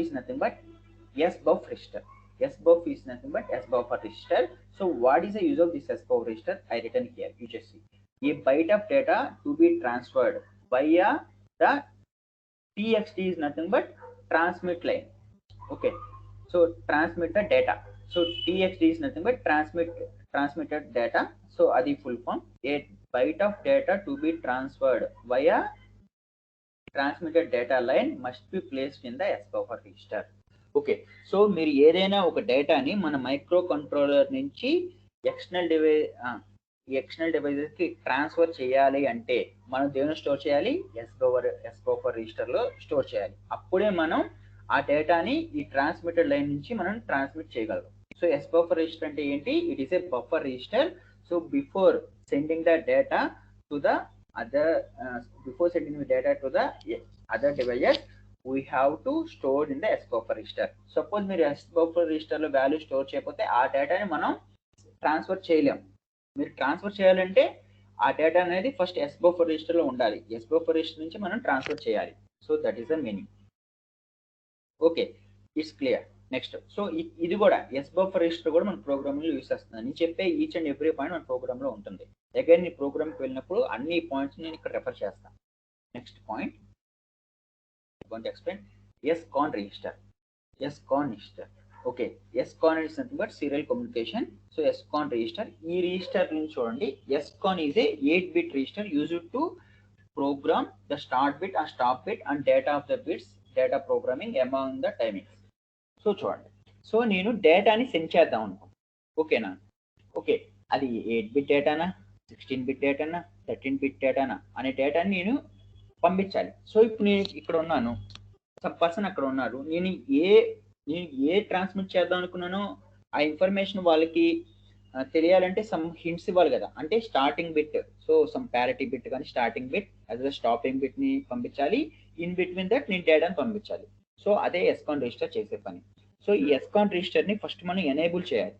is nothing but sbuff register. Sbuff is nothing but sbuffer register. So what is the use of this sbuff register? I written here. You just see a byte of data to be transferred via the txt is nothing but transmit line. Okay, so transmit the data. So txt is nothing but transmitted data. So adi full form. A byte of data to be transferred via transmitted data line must be placed in the sbuffer register. Okay, so మీరు ఏదైనా ఒక డేటాని మన micro controller నుంచి external డివైజెస్కి transfer చేయాలి అంటే మనం దేని స్టోర్ చేయాలి? ఎస్బఫర్ రిజిస్టర్లో స్టోర్ చేయాలి. అప్పుడే మనం ఆ డేటాని ఈ ట్రాన్స్మిటెడ్ లైన్ నుంచి మనం ట్రాన్స్మిట్ చేయగలం. సో ఎస్బఫర్ రిజిస్టర్ అంటే ఏంటి? It is a buffer register. So before sending the data to the other devices, we have to store in the sbuffer register. Suppose మీరు sbuffer register లో వాల్యూ స్టోర్ చేయకపోతే ఆ డేటాని మనం ట్రాన్స్ఫర్ చేయలేం. మీరు ట్రాన్స్ఫర్ చేయాలంటే ఆ డేటా అనేది ఫస్ట్ sbuffer register లో ఉండాలి. sbuffer register నుంచి మనం ట్రాన్స్ఫర్ చేయాలి. So that is the meaning. Okay, it's clear. Next, so ఇది కూడా sbuffer register కూడా మన ప్రోగ్రామ్లో యూస్ చేస్తున్నాను. నేను చెప్పే ఈచ్ అండ్ ఎవ్రీ పాయింట్ మన ప్రోగ్రామ్లో ఉంటుంది. అగైన్ ఈ ప్రోగ్రామ్కి వెళ్ళినప్పుడు అన్ని పాయింట్స్ నేను ఇక్కడ రెఫర్ చేస్తాను. Next point going to explain SCON register. SCON register. Okay, SCON is nothing but serial communication. So SCON register. ఈ register ని చూడండి. SCON is a 8-bit register used to program the start bit and stop bit and data of the bits, data programming among the timings. So చూడండి, so నేను డేటాని send చేద్దాం అనుకో. ఓకేనా? Okay, అది 8-bit డేటానా, 16-bit డేటానా, 13-bit డేటానా అనే డేటాని నేను పంపించాలి. సో ఇప్పుడు నేను ఇక్కడ ఉన్నాను, సమ్ పర్సన్ అక్కడ ఉన్నారు. నేను ఏ ట్రాన్స్మిట్ చేద్దాం అనుకున్నానో ఆ ఇన్ఫర్మేషన్ వాళ్ళకి తెలియాలంటే సమ్ హింట్స్ ఇవ్వాలి కదా. అంటే starting bit, so some parity bit కానీ starting bit as a stopping bit ని పంపించాలి. ఇన్ బిట్వీన్ దట్ నేను డేటాని పంపించాలి. సో అదే ఎస్కాన్ రిజిస్టర్ చేసే పని. సో ఈ ఎస్కాన్ రిజిస్టర్ ని ఫస్ట్ మనం ఎనేబుల్ చేయాలి.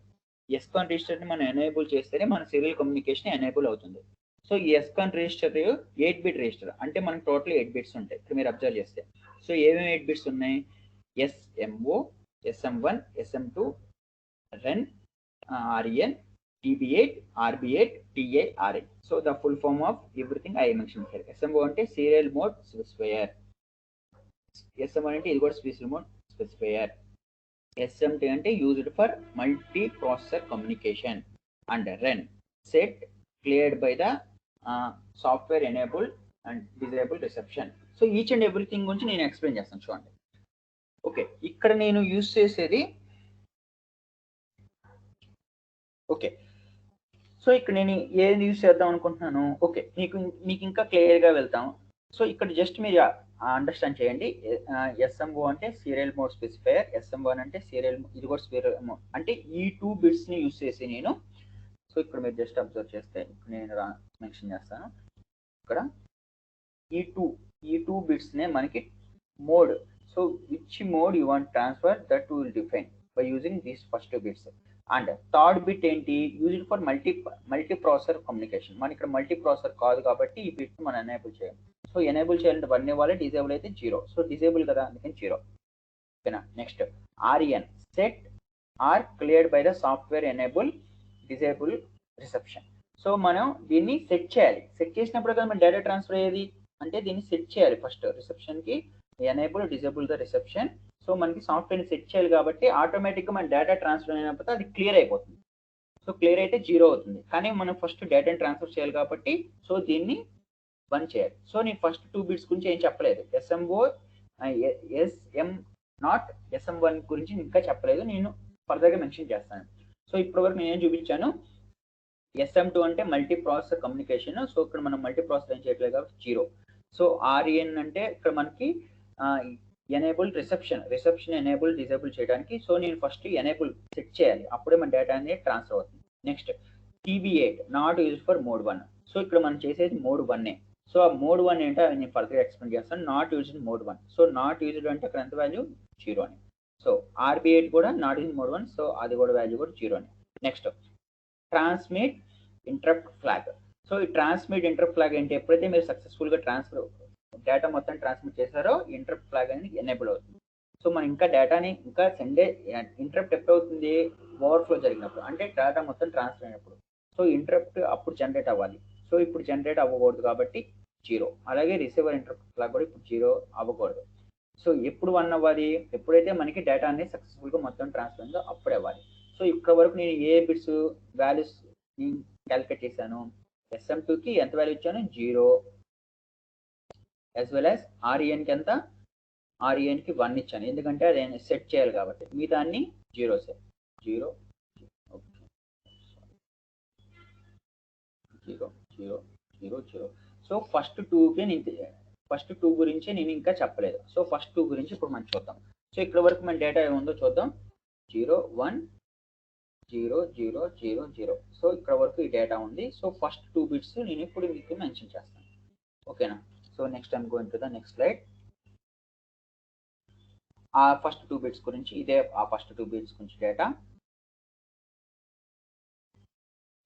ఎస్కాన్ రిజిస్టర్ ని మనం ఎనేబుల్ చేస్తేనే మన సీరియల్ కమ్యూనికేషన్ ఎనేబుల్ అవుతుంది. సో ఈ ఎస్కాన్ రిజిస్టర్ 8-bit రిజిస్టర్, అంటే మనకు టోటల్ 8 బిట్స్ ఉంటాయి. ఇప్పుడు మీరు అబ్జర్వ్ చేస్తే సో ఏమేమి 8 బిట్స్ ఉన్నాయి? SMO, SM1, SM2, REN, REN, TB8, RB8, TA, RA. So the full form of everything I mention here. SMO అంటే సీరియల్ మోడ్ స్పెసిఫైయర్. SM1 అంటే ఇది కూడా సీరియల్ మోడ్ స్పెసిఫైయర్. SM2 అంటే used for multi processor communication. And REN set cleared by the software enable and disable reception. So each and everything గురించి నేను explain చేస్తాను చూడండి. Okay, ఇక్కడ నేను యూజ్ చేసేది ఓకే, సో ఇక్కడ నేను ఏది యూజ్ చేద్దాం అనుకుంటున్నాను. ఓకే, మీకు ఇంకా క్లియర్గా వెళ్తాం. సో ఇక్కడ జస్ట్ మీరు అండర్స్టాండ్ చేయండి. SMO అంటే సీరియల్ మోడ్ స్పెసిఫైయర్, SM1 అంటే సీరియల్, ఇది కూడా సీరియల్ మోడ్. అంటే ఈ 2 బిట్స్ని యూజ్ చేసి నేను, సో ఇక్కడ మీరు జస్ట్ అబ్జర్వ్ చేస్తే నేను మెన్షన్ చేస్తాను. ఇక్కడ ఈ టూ బిట్స్నే మనకి mode, so which mode you want transfer that will define by using these first 2 bits. And third bit ఏంటి? Used for multi processor communication. మన ఇక్కడ మల్టీ ప్రాసెసర్ కాదు కాబట్టి ఈ బిట్ మనం ఎనేబుల్ చేయాలి. సో ఎనేబుల్ చేయాలంటే 1 ఇవ్వాలి, డిజేబుల్ అయితే 0. సో డిజేబుల్ కదా, అందుకని 0. ఓకేనా? Next REN set or cleared by the software enable disable reception. So మనం దీన్ని సెట్ చేయాలి. సెట్ చేసినప్పుడు కదా మన డేటా ట్రాన్స్ఫర్ అయ్యేది. అంటే దీన్ని సెట్ చేయాలి ఫస్ట్. రిసెప్షన్కి enable disable the reception. So మనకి సాఫ్ట్వేర్ని సెట్ చేయాలి కాబట్టి ఆటోమేటిక్గా మన డేటా ట్రాన్స్ఫర్ అయినప్పుడు అది క్లియర్ అయిపోతుంది. సో క్లియర్ అయితే 0 అవుతుంది. కానీ మనం ఫస్ట్ డేటాని ట్రాన్స్ఫర్ చేయాలి కాబట్టి సో దీన్ని 1 చేయాలి. సో నేను ఫస్ట్ 2 బిట్స్ గురించి ఏం చెప్పలేదు. SMO, SM0, SM1 గురించి ఇంకా చెప్పలేదు. నేను ఫర్దర్గా మెన్షన్ చేస్తాను. సో ఇప్పటివరకు నేను ఏం చూపించాను? SM2 అంటే మల్టీ ప్రాసెసర్ కమ్యూనికేషన్. సో ఇక్కడ మనం మల్టీ ప్రాసెసర్ ఏం చేయట్లేదు కాబట్టి 0. సో REN అంటే ఇక్కడ మనకి ఎనేబుల్ రిసెప్షన్ ఎనేబుల్ డిజేబుల్ చేయడానికి. సో నేను ఫస్ట్ ఎనేబుల్ సెట్ చేయాలి, అప్పుడే మన డేటా అనేది ట్రాన్స్ఫర్ అవుతుంది. Next TB8 not used for mode 1. So ఇక్కడ మనం చేసేది మోడ్ 1. సో ఆ మోడ్ 1 ఏంటో నేను ఫర్దర్ ఎక్స్ప్లెయిన్ చేస్తాను. Not used mode 1. So not used అంటే అక్కడ ఎంత వాల్యూ? 0 అని. సో RB8 కూడా నాట్ యూజ్డ్ మోడ్ 1. సో అది కూడా వాల్యూ కూడా 0 అని. Next transmit interrupt flag. So ఈ ట్రాన్స్మిట్ ఇంటరప్ట్ ఫ్లాగ్ ఏంటి? ఎప్పుడైతే మీరు సక్సెస్ఫుల్గా డేటా మొత్తం ట్రాన్స్మిట్ చేశారో ఇంటరప్ట్ ఫ్లాగ్ అనేది ఎనేబుల్ అవుతుంది. సో మనం ఇంకా డేటాని ఇంకా ఇంటరప్ట్ ఎప్పుడు అవుతుంది, ఓవర్ఫ్లో జరిగినప్పుడు, అంటే డేటా మొత్తం ట్రాన్స్ఫర్ అయినప్పుడు. సో ఇంటరప్ట్ అప్పుడు జనరేట్ అవ్వాలి. సో ఇప్పుడు జనరేట్ అవ్వకూడదు కాబట్టి 0. అలాగే రిసీవర్ ఇంటరప్ట్ లాగా కూడా ఇప్పుడు 0 అవ్వకూడదు. సో ఎప్పుడు 1 అవ్వాలి, ఎప్పుడైతే మనకి డేటా అనేది సక్సెస్ఫుల్గా మొత్తం ట్రాన్స్ఫర్ అయిందో అప్పుడే అవ్వాలి. సో ఇక్కడ వరకు నేను ఏ బిట్స్ వాల్యూస్ క్యాలిక్యులేట్ చేశాను, SM2కి ఎంత వాల్యూ ఇచ్చాను 0, యాజ్ వెల్ యాజ్ RENకి ఎంత, RENకి 1 ఇచ్చాను, ఎందుకంటే అది సెట్ చేయాలి కాబట్టి. మిగతా అన్ని 0 సెట్ 0 0 0 0 0. సో ఫస్ట్ 2 గురించి నేను ఇంకా చెప్పలేదు. సో ఫస్ట్ 2 గురించి ఇప్పుడు మనం చూద్దాం. సో ఇక్కడ వరకు మన డేటా ఏముందో చూద్దాం. 0 1 0 0 0 0. సో ఇక్కడ వరకు ఈ డేటా ఉంది. సో ఫస్ట్ 2 బిట్స్ నేను ఇప్పుడు మీకు మెన్షన్ చేస్తాను. ఓకేనా? So next I'm going to the next slide. ఆ ఫస్ట్ 2 బిట్స్ గురించి ఇదే, ఆ ఫస్ట్ 2 బిట్స్ గురించి డేటా.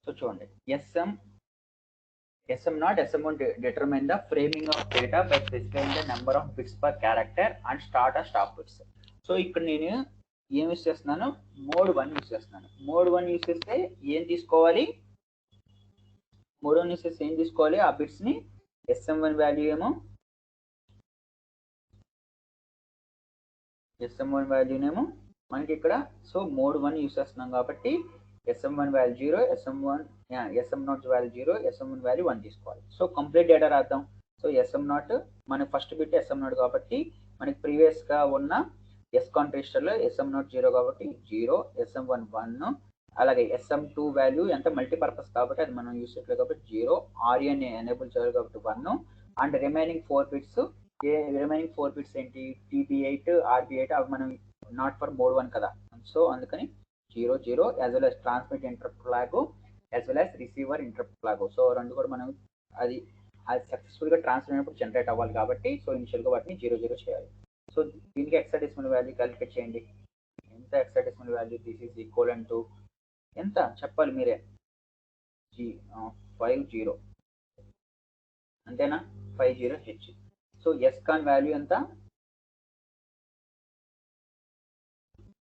సో చూడండి, SM0 SM1 determine the framing of data by specifying the number of bits per character and start or stop bits. So ఇక్కడ నేను ఏం use చేస్తున్నాను, మోడ్ 1 యూస్ చేస్తున్నాను. మోడ్ 1 యూస్ చేస్తే ఏం తీసుకోవాలి, మోడ్ 1 యూస్ చేస్తే ఏం తీసుకోవాలి, ఆ బిట్స్ ని SM1 వాల్యూ ఏమో, SM1 వాల్యూనేమో మనకి ఇక్కడ. సో మోడ్ 1 యూస్ చేస్తున్నాం కాబట్టి SM1 value 0, SM0 value 0, SM1 value 1 తీసుకోవాలి. సో కంప్లీట్ డేటా రాద్దాం. సో SM0 మన ఫస్ట్ బిట్ SM0 కాబట్టి మనకి ప్రీవియస్ గా ఉన్న SCON రిజిస్టర్లో SM0 0 కాబట్టి 0, SM1 1, అలాగే SM2 వాల్యూ ఎంత మల్టీపర్పస్ కాబట్టి అది మనం యూస్ చేయట్లేదు కాబట్టి 0, REN ఎనేబుల్ చేయాలి కాబట్టి 1, and remaining 4 bits. Remaining 4 bits ఏంటి, TB8 RB8, అవి మనం నాట్ ఫర్ మోడ్ 1 కదా. సో అందుకని 0 0 as well as transmit interrupt flag as well as receiver interrupt flag. So రెండు కూడా మనం అది సక్సెస్ఫుల్గా ట్రాన్స్ఫర్ అయినప్పుడు జనరేట్ అవ్వాలి కాబట్టి సో ఇనిషియల్గా వాటిని 0 0 చేయాలి. సో దీనికి హెక్సాడెసిమల్ వాల్యూ క్యాలిక్యులేట్ చేయండి. ఎంత hexadecimal value, this is equal to ఎంత చెప్పాలి మీరే, 50 అంతేనా, 50H. సో SCON వాల్యూ ఎంత,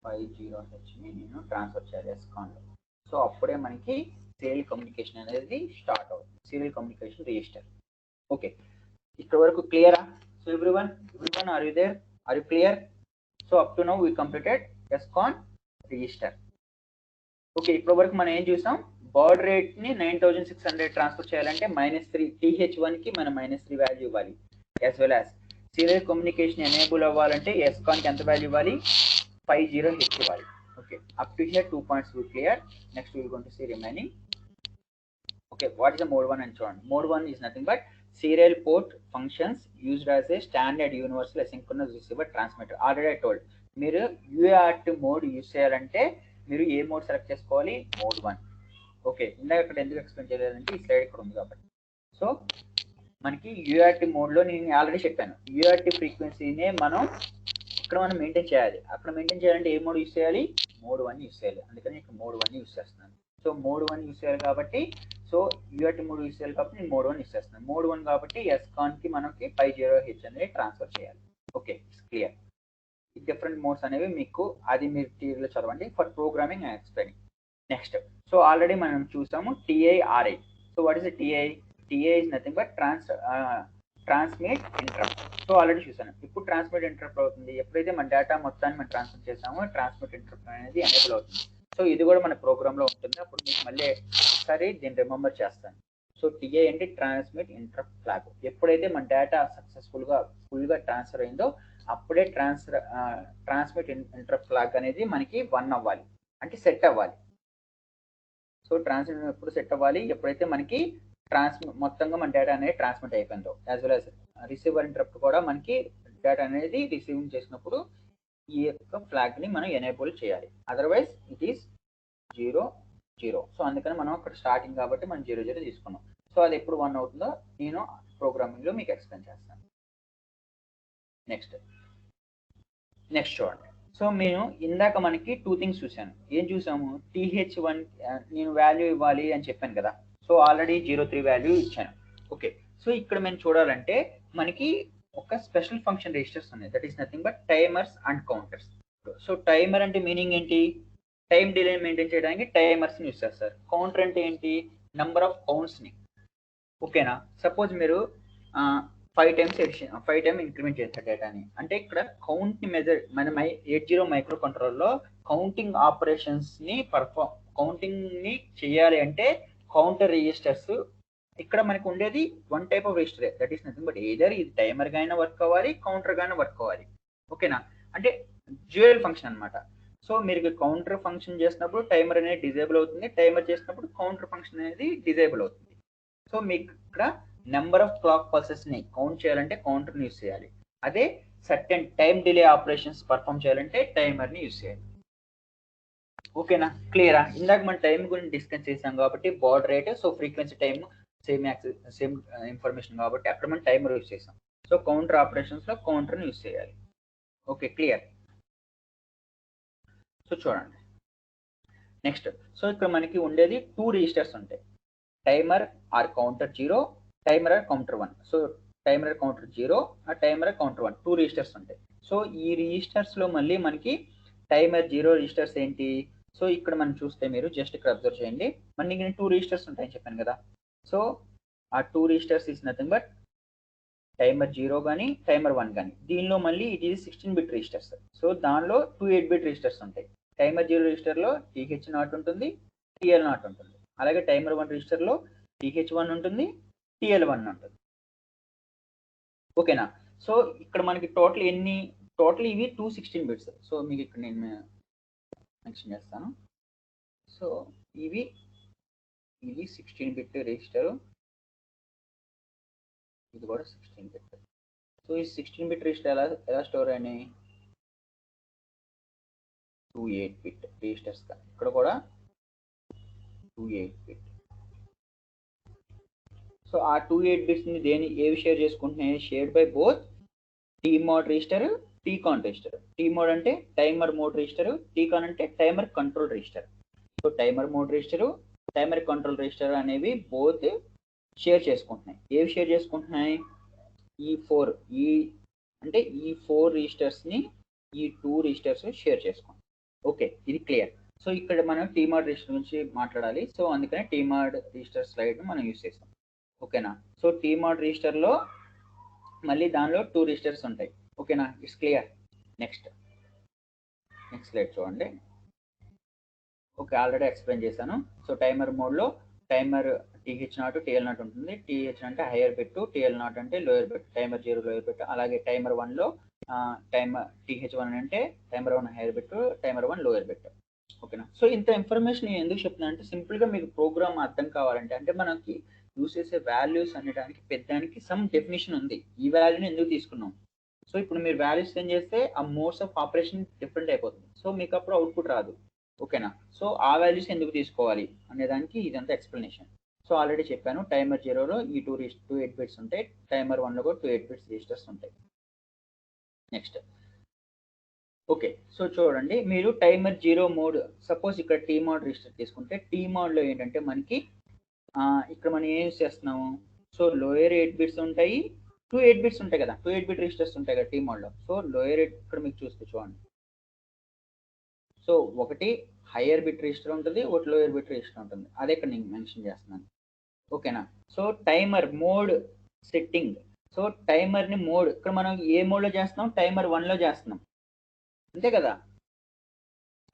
50H ని నేను ట్రాన్స్ఫర్ చేయాలి SCONలో. సో అప్పుడే మనకి సీరియల్ కమ్యూనికేషన్ అనేది స్టార్ట్ అవుతుంది, సీరియల్ కమ్యూనికేషన్ రిజిస్టర్. ఓకే, ఇక్కడ వరకు క్లియరా? So everyone are you there, are you clear? So up to now we completed SCON register. Okay, ఇప్పటి వరకు మనం ఏం చూసాం, బాడ్ రేట్ ని 9600 ట్రాన్స్ఫర్ చేయాలంటే -3 TH1 కి మనం -3 వాల్యూ ఇవ్వాలి. As well as serial communication enable అవ్వాలంటే SCON కి ఎంత వాల్యూ ఇవ్వాలి, 50H ఇవ్వాలి. Okay, up to here 2 points will clear. Next we are going to see remaining. Okay, what is the mode 1 and so on? Mode 1 is nothing but serial port functions used as a standard universal asynchronous receiver transmitter. Already I told మీరు UART mode use చేయాలంటే మీరు ఏ mode select చేసుకోవాలి, mode 1. Okay, ఇందాక ఇక్కడ ఎందుకు explain చేయలేదంటే ఈ slide ఇక్కడ ఉంది కాబట్టి. సో మనకి UART మోడ్లో నేను ఆల్రెడీ చెప్పాను, UART ఫ్రీక్వెన్సీనే మనం ఇక్కడ మనం మెయింటైన్ చేయాలి. అక్కడ మెయింటైన్ చేయాలంటే ఏ మోడ్ యూస్ చేయాలి, మోడ్ 1 యూస్ చేయాలి. అందుకని ఇక్కడ మోడ్ 1 యూస్ చేస్తున్నాను. సో మోడ్ 1 యూస్ చేయాలి కాబట్టి, సో UART మోడ్ యూస్ చేయాలి కాబట్టి నేను మోడ్ 1 యూస్ చేస్తున్నాను. మోడ్ 1 కాబట్టి SCON కి మనకి 50H అనేది ట్రాన్స్ఫర్ చేయాలి. Okay, clear. డిఫరెంట్ మోడ్స్ అనేవి మీకు అది మీరు థియరీలో చదవండి. For programming and explaining. Next, so already మనం చూసాము TI-RI. So what is TI? TI is nothing but transmit interrupt. So already చూసాను. ఇప్పుడు ట్రాన్స్మిట్ ఇంటరప్ట్ అవుతుంది ఎప్పుడైతే మన డేటా మొత్తాన్ని మనం ట్రాన్స్మిట్ చేసామో, ట్రాన్స్మిట్ ఇంటరప్ట్ అనేది ఎనేబుల్ అవుతుంది. సో ఇది కూడా మన ప్రోగ్రామ్లో ఉంటుంది. అప్పుడు మీకు మళ్ళీ ఒకసారి దీన్ని రిమెంబర్ చేస్తాను. సో TI అంటే ట్రాన్స్మిట్ ఇంటరప్ట్ ఫ్లాగ్. ఎప్పుడైతే మన డేటా సక్సెస్ఫుల్గా ఫుల్గా ట్రాన్స్ఫర్ అయిందో అప్పుడే ట్రాన్స్మిట్ ఇంటరప్ట్ ఫ్లాగ్ అనేది మనకి 1 అవ్వాలి, అంటే సెట్ అవ్వాలి. సో ట్రాన్స్మిట్ ఎప్పుడు సెట్ అవ్వాలి, ఎప్పుడైతే మనకి మొత్తంగా మన డేటా అనేది ట్రాన్స్మిట్ అయిపోయిందో. As well as receiver interrupt కూడా మనకి డేటా అనేది రిసీవింగ్ చేసినప్పుడు ఈ యొక్క ఫ్లాగ్ ని మనం ఎనేబుల్ చేయాలి. Otherwise it is 0 0. సో అందుకని మనం అక్కడ స్టార్టింగ్ కాబట్టి మనం 0 0 తీసుకున్నాం. సో అది ఎప్పుడు 1 అవుతుందో నేను ప్రోగ్రామింగ్ లో మీకు ఎక్స్ప్లెయిన్ చేస్తాను. నెక్స్ట్ చూడండి. సో నేను ఇందాక మనకి 2 థింగ్స్ చూసాను. ఏం చూసాము, TH1 నేను వాల్యూ ఇవ్వాలి అని చెప్పాను కదా. సో ఆల్రెడీ 03 వాల్యూ ఇచ్చాను. ఓకే, సో ఇక్కడ మేము చూడాలంటే మనకి ఒక స్పెషల్ ఫంక్షన్ రిజిస్టర్స్ ఉన్నాయి, that is nothing but timers and counters. So timer అంటే మీనింగ్ ఏంటి? టైం డిలే మెయింటైన్ చేయడానికి టైమర్స్ ని యూస్ చేస్తారు. కౌంటర్ అంటే ఏంటి? నెంబర్ ఆఫ్ కౌంట్స్ ని. ఓకేనా? సపోజ్ మీరు 5 టైమ్స్ ఇంక్రిమెంట్ చేస్తారు డేటాని, అంటే ఇక్కడ కౌంట్ ని మెజర్ మన 80 మైక్రో కంట్రోలర్లో కౌంటింగ్ ఆపరేషన్స్ ని కౌంటింగ్ ని చేయాలి అంటే కౌంటర్ రిజిస్టర్స్. ఇక్కడ మనకు ఉండేది one type of register, that is nothing but either ఇది టైమర్ గా అయినా వర్క్ అవ్వాలి, కౌంటర్ గా అయినా వర్క్ అవ్వాలి. ఓకేనా? అంటే డ్యూయల్ ఫంక్షన్ అన్నమాట. సో మీరు కౌంటర్ ఫంక్షన్ చేసినప్పుడు టైమర్ అనేది డిజేబుల్ అవుతుంది, టైమర్ చేసినప్పుడు కౌంటర్ ఫంక్షన్ అనేది డిజేబుల్ అవుతుంది. సో మీకు ఇక్కడ నెంబర్ ఆఫ్ క్లాక్ పల్సెస్ ని కౌంట్ చేయాలంటే కౌంటర్ ని యూస్ చేయాలి, అదే certain time delay operations perform చేయాలంటే టైమర్ ని యూస్ చేయాలి. ఓకేనా? క్లియరా? ఇందాక మనం టైం గురించి డిస్కస్ చేసాం కాబట్టి baud rate, so frequency time same information కాబట్టి అక్కడ మనం టైమర్ యూస్ చేసాం. సో కౌంటర్ ఆపరేషన్స్ లో కౌంటర్ ని యూస్ చేయాలి. Okay, clear? సో చూడండి నెక్స్ట్. సో ఇక్కడ మనకి ఉండేది 2 రిజిస్టర్స్ ఉంటాయి, timer or counter 0, timer or counter 1. So timer or counter 0, timer or counter 1, 2 registers ఉంటాయి. సో ఈ రిజిస్టర్స్ లో మళ్ళీ మనకి టైమర్ 0 రిజిస్టర్స్ ఏంటి? సో ఇక్కడ మనం చూస్తే మీరు జస్ట్ ఇక్కడ అబ్జర్వ్ చేయండి, మనకి 2 రిజిస్టర్స్ ఉంటాయని చెప్పాను కదా. సో ఆ 2 registers is nothing but timer 0 కానీ టైమర్ 1 కానీ. దీనిలో మళ్ళీ it is 16 bit registers. So దానిలో 2 8 బిట్ రిజిస్టర్స్ ఉంటాయి. టైమర్ 0 రిజిస్టర్ లో TH0 ఉంటుంది, TL0 ఉంటుంది. అలాగే టైమర్ 1 రిజిస్టర్ లో TH1 ఉంటుంది, TL1 ఉంటుంది. ఓకేనా? సో ఇక్కడ మనకి టోటల్ ఇవి 216 బిట్స్. సో మీకు ఇక్కడ నేను మెన్షన్ చేస్తాను. సో ఇది 16 బిట్ రిజిస్టర్, ఇది కూడా 16 బిట్. సో ఈ 16 బిట్ రిజిస్టర్ ఎలా స్టోర్ అయినాయి? 2 8 బిట్ రిజిస్టర్స్. ఇక్కడ కూడా 2 8 బిట్. సో ఆ 2 8 బిట్స్ ని ఏవి షేర్ చేసుకుంటున్నాయి? Shared by both TMOD register, TCON register. TMOD అంటే టైమర్ మోడ్ రిజిస్టర్, టీకాన్ అంటే timer control register. So timer mode register, timer control register అనేవి బోత్ షేర్ చేసుకుంటున్నాయి. ఏవి షేర్ చేసుకుంటున్నాయి? ఈ 4 రిజిస్టర్స్ ని ఈ 2 రిజిస్టర్స్ షేర్ చేసుకుంటాం. ఓకే, ఇది క్లియర్. సో ఇక్కడ మనం టీమాడ్ రిజిస్టర్ గురించి మాట్లాడాలి, సో అందుకనే టీమాడ్ రిజిస్టర్ స్లైడ్ మనం యూస్ చేస్తాం. ఓకేనా? సో టీమాడ్ రిజిస్టర్ లో మళ్ళీ దానిలో 2 రిజిస్టర్స్ ఉంటాయి. ఓకేనా? It's clear. నెక్స్ట్ స్లైడ్ చూడండి. ఓకే, ఆల్రెడీ ఎక్స్ప్లెయిన్ చేశాను. సో టైమర్ మోడ్ లో టైమర్ TH0 TL0 ఉంటుంది. TH అంటే హైయర్ బిట్, TL0 అంటే lower bit. Timer 0 lower bit. అలాగే టైమర్ 1 లో టైమర్ TH1 అంటే timer 1 hire bit, timer 1 lower bit. ఓకేనా? సో ఇంత ఇన్ఫర్మేషన్ నేను ఎందుకు చెప్తున్నా అంటే సింపుల్ గా మీకు ప్రోగ్రామ్ అర్థం కావాలంటే, అంటే మనకి యూస్ చేసే వాల్యూస్ అనేదానికి పెద్దానికి సమ్ డెఫినేషన్ ఉంది. ఈ వాల్యూని ఎందుకు తీసుకున్నాం? సో ఇప్పుడు మీరు వాల్యూస్ చేంజ్ చేస్తే ఆ మోడ్స్ ఆఫ్ ఆపరేషన్ డిఫరెంట్ అయిపోతుంది. సో మీకు అప్పుడు అవుట్పుట్ రాదు. ఓకేనా? సో ఆ వాల్యూస్ ఎందుకు తీసుకోవాలి అనే దానికి ఇదంతా ఎక్స్ప్లెనేషన్. సో ఆల్రెడీ చెప్పాను, టైమర్ 0లో ఈ 2 8 బిట్స్ ఉంటాయి, టైమర్ 1లో కూడా 2 8 బిట్స్ రిజిస్టర్స్ ఉంటాయి. నెక్స్ట్ ఓకే, సో చూడండి, మీరు టైమర్ 0 మోడ్, సపోజ్ ఇక్కడ టీ మోడ్ రిజిస్టర్ తీసుకుంటే, టీ మోడ్లో ఏంటంటే మనకి ఇక్కడ మనం ఏం యూస్ చేస్తున్నాము? సో లోయర్ 8 బిట్స్ ఉంటాయి, 2 8 బిట్స్ ఉంటాయి కదా, 2 8 బిట్ రిజిస్టర్స్ ఉంటాయి కదా టీ మోడ్లో. సో లోయర్ ఇక్కడ మీకు చూస్తే చూడండి, సో ఒకటి హయ్యర్ బిట్ రిజిస్టర్ ఉంటుంది, ఒకటి లోయర్ బిట్ రిజిస్టర్ ఉంటుంది. అదే ఇక్కడ నేను మెన్షన్ చేస్తున్నాను. ఓకేనా? So timer mode setting, so timer ని మోడ్ ఇక్కడ మనం ఏ మోడ్ లో చేస్తున్నాం? టైమర్ 1 లో చేస్తున్నాం, అంతే కదా?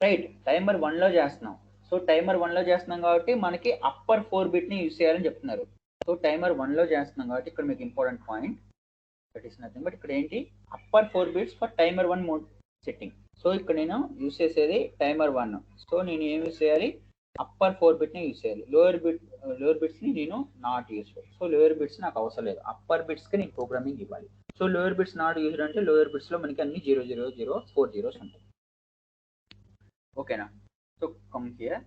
రైట్, టైమర్ 1 లో చేస్తున్నాం. సో టైమర్ 1 లో చేస్తున్నాం కాబట్టి మనకి అప్పర్ 4 బిట్ ని యూజ్ చేయాలని చెప్తున్నారు. సో టైమర్ 1 లో చేస్తున్నాం కాబట్టి ఇక్కడ మీకు important point, that is nothing but ఇక్కడ ఏంటి? Upper 4 bits for timer 1 mode setting. So ఇక్కడ నేను యూజ్ చేసేది టైమర్ 1. సో నేను ఏం యూజ్ చేయాలి? అప్పర్ 4 బిట్ ని యూజ్ చేయాలి. లోయర్ బిట్స్ ని నేను నాట్ యూజ్ చేయాలి. సో లోయర్ బిట్స్ నాకు అవసరం లేదు, అప్పర్ బిట్స్ కి నేను ప్రోగ్రామింగ్ ఇవ్వాలి. So lower bits not use అంటే లోయర్ బిట్స్ లో మనకి అన్ని 0 0 0 4 జీరోస్ ఉంటాయి. ఓకేనా? So come here.